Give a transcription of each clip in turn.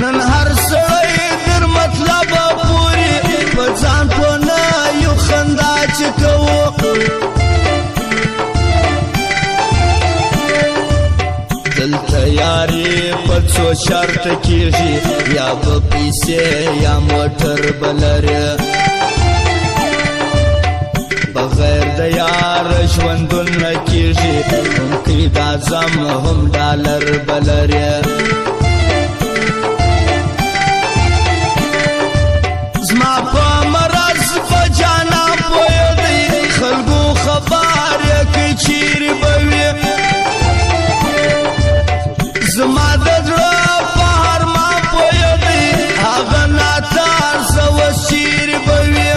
نن هر سړی در مطلب پوری په ځان په نه یو خندا چې کوو دلته یاري په څو شرط کېږي یا به پیسې یا موټر به لرې بغیر د یار ژوندون نه کېږي هم کې د اعظم هم ډالر به لرې زما په مرض په جانا پوهېدی خلکو خبر یې کوي چیرې به وي زما د زړه په هر ما پوهېدی هغه ناتار زه اوس چیرې به وي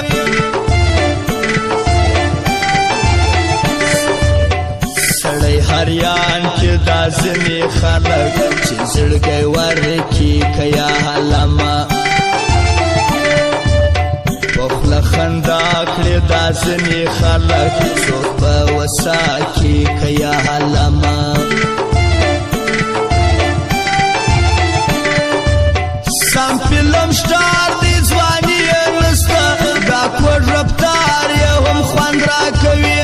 سړی هریان کې دا ځینې خلک چې زړګی ورکي که یا حلمه په خوله خندا کړې دا ځینې خلک څوک به وساکي که یا حلمه سم فلم سټار دی ځواني یې نسته دا کوږ رفتار یې هم خوند راکوي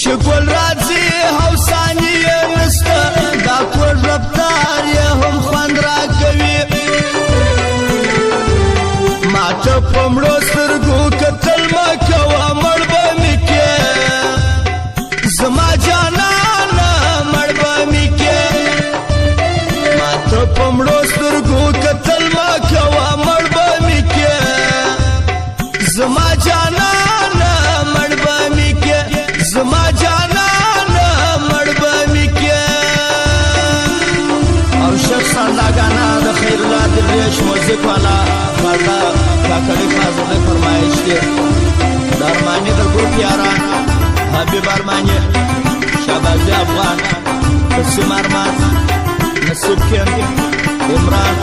چې ګل راځي هوساني یې نسته دا کوږ رفتار یې هم خوند راکوي ماته په مړو سترګو کتل مه کوه مړ به مې کې زما جانانه مړ به مې کې ماته په مړو سترګو کتل مه کوه مړ به مې کې زما جانانه مړ به مې کې زما جانانه مړ به مې کې او شخص سنداګانه د خیر الله درویش موزیک والا خالدا کاکړي خازده فرمایش دی د ارماني د ګروپ یاران حبیب ارماني شهبازي افغان قسم ارمان نصیب کیم عمران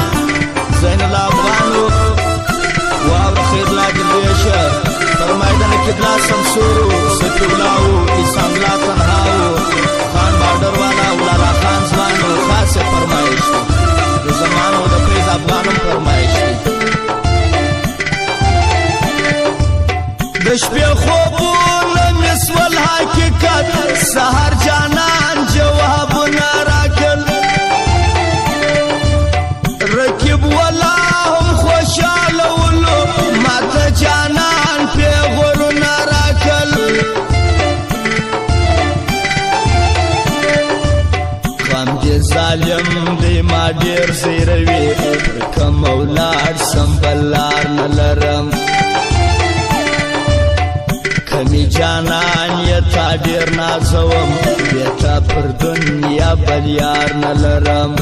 زین الله افغان واور خیر الله درویش فرمایدنه کبلا سمسورو سکولاو ایسان الله تنهاو خان بارډر والا ولالا خان ځوانو خاصه فرمایش د زمانو د فیض افغانم فرمایش دی د شپې خوبونه مې سول حقیقت سهار جانان جوابونه راکړل رقیب والا هم خوشاله ولو ماته جانان پیغورونه راکړل غم دې ظالم دی ما ډېر زیروي پر کوم ولاړ سم بل لار نه لرم کمی جانان یا تا ډېر نازوم بیا تا پر دنیا بل یار نه لرم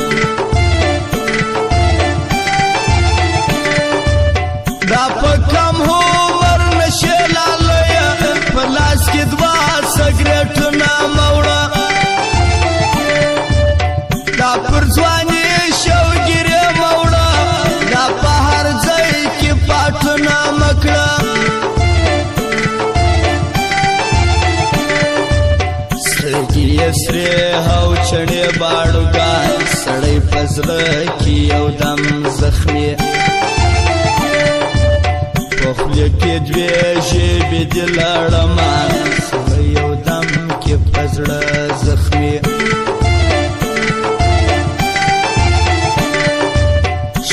دا په کم عمر نشې لالیه په لاس کې دوه سګرېټونه مه وړه دا پر ځواني شوګیرې مه وړه دا په هر ځای کې پاټونه مه کړه سترګې یې سرې او چڼې باړوګان سړی په زړه کې یو دم زخمي په خولې کې دوې ژبې دې لړمه سړی یو دم کې په زړه زخمي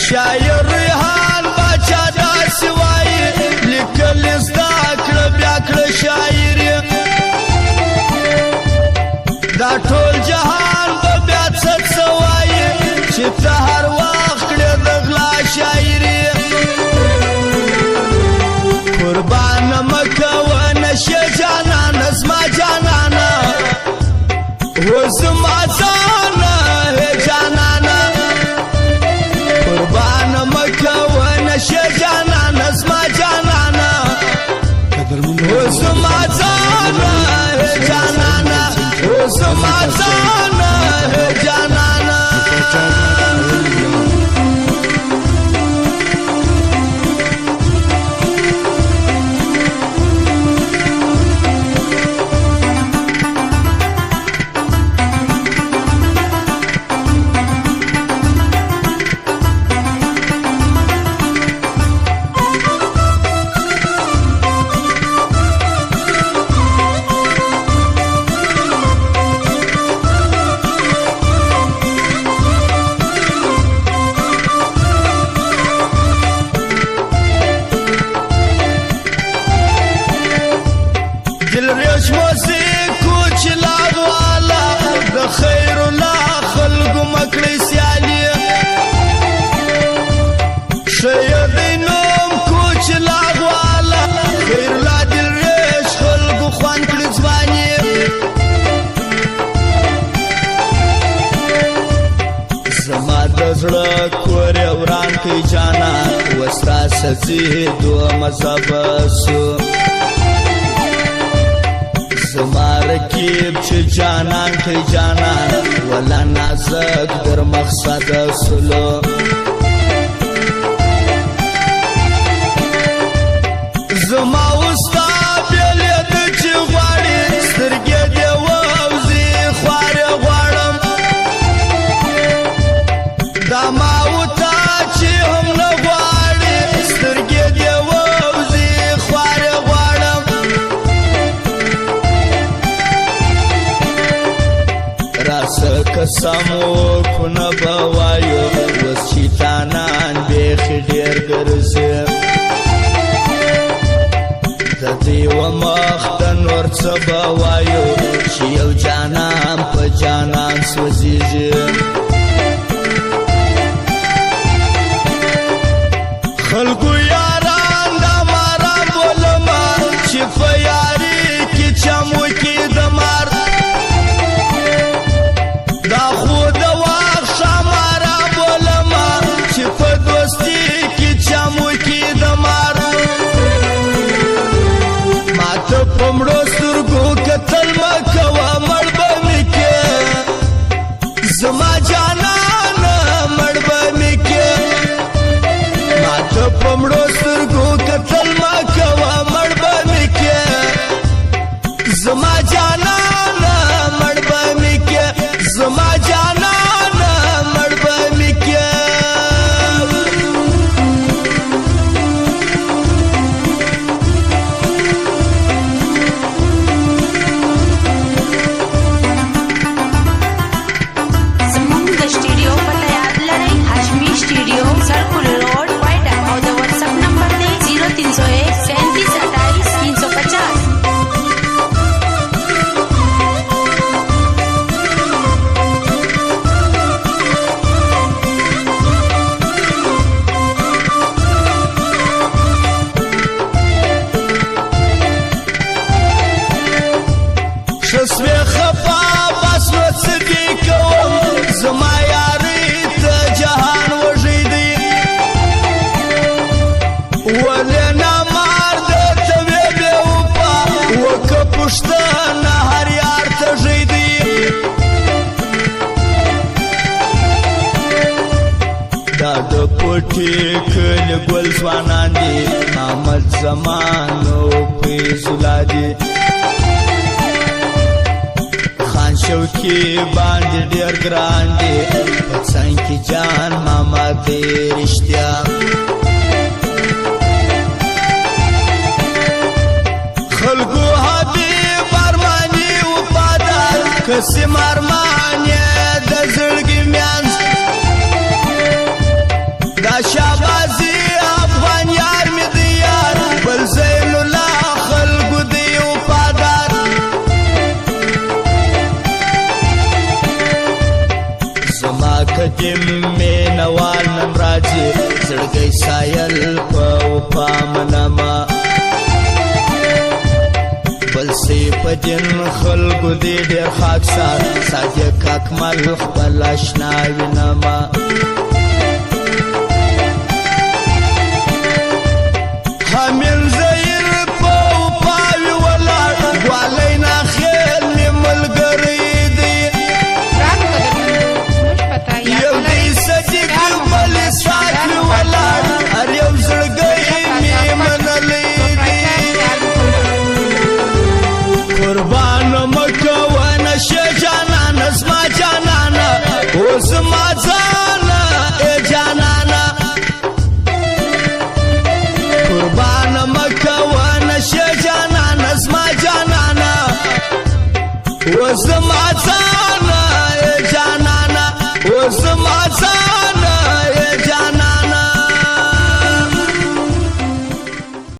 شاعر ریحان باچا داسې وایي لیکل یې زده کړه بیا کړه شاعري دا ټول جهان به بیا څه څه وایي چې ته هر وخت کړې د غلا شاعري قربانه مه کوه نشې جانانه زما جانانه و زما ځانه جانانه قربانه مه کوه نشې جانانه زما جانانه و زما ځانه جانانه و زما ځانه جانانه د زړه کور وران کی جانا وستا سزي دو مذهب سو زما رکیب چې جانان کی جانان ولا نازک در مقصد سلو زما وستا بیلې د چې غواړي سترګې دې ووځي خوارې غواړم دا ما وتا چې هم نه غواړي سترګې دې ووځي خوارې غواړم راسه قسم وکړو به وایو اوس شیطانان بیخي ډېر ګرځي د دې ومخ د نور څه به وایو چې یو جانان په جانان سوځېږي خلکو یاران د مارا بولما چې په یاري کې چمو کې د مار دا خو د واخ شمارا بولما چې په دوستي کې چمو کې د مار ماته پمړو سترګو کتل مکوه مړ به مې کې زما جانان مړ به مې کې ماته پمړو سترګو کتل مکوه مړ به مې کې زما جانان مړ به مې کې زما جانان مړ به مې کې زموږ د سټوډیو پته یاد لرئ هاشمي سټوډیو سرکل روډ وایډا او د واتساپ نمبر دی 0301 37 28 350 شسوی خفا بس نو څه دې کوم زما یاري ته جهان وږی دی ولې نه مار د توې بې وفا وکه پوښتنه هر یار ته ژی دی دا د پټي کلي ګل ځوانان دي محمد زمان او فیضالله دي خان شوقي باندې ډېر ګران دي په څنګ کې جان ماما دې رښتیا خلکو حبیب ارماني وفادار قسم ارمان یې د زړګي میانځ دا شابازي افغان یار مې دی یار بل زین الله خلکو دی وفادار زما قدم مینوال نن راځي زړګی سایل په وفا منما بل سی په دین خلکو دی ډېر خاکسار صادق اکمل خپل اشنا وینما حامل زیر په وفاوي ولاړ ګوالی نه خیل مې ملګری دی یو دی صدیق بل ساکي ولاړ هر یو زړګی مې منلی دی قربان مه کوه نشه جانانه زما جانانه او زما ځانه ای جانانه قربان مه کوه نشه جانانه زما جانانه او زما ځانه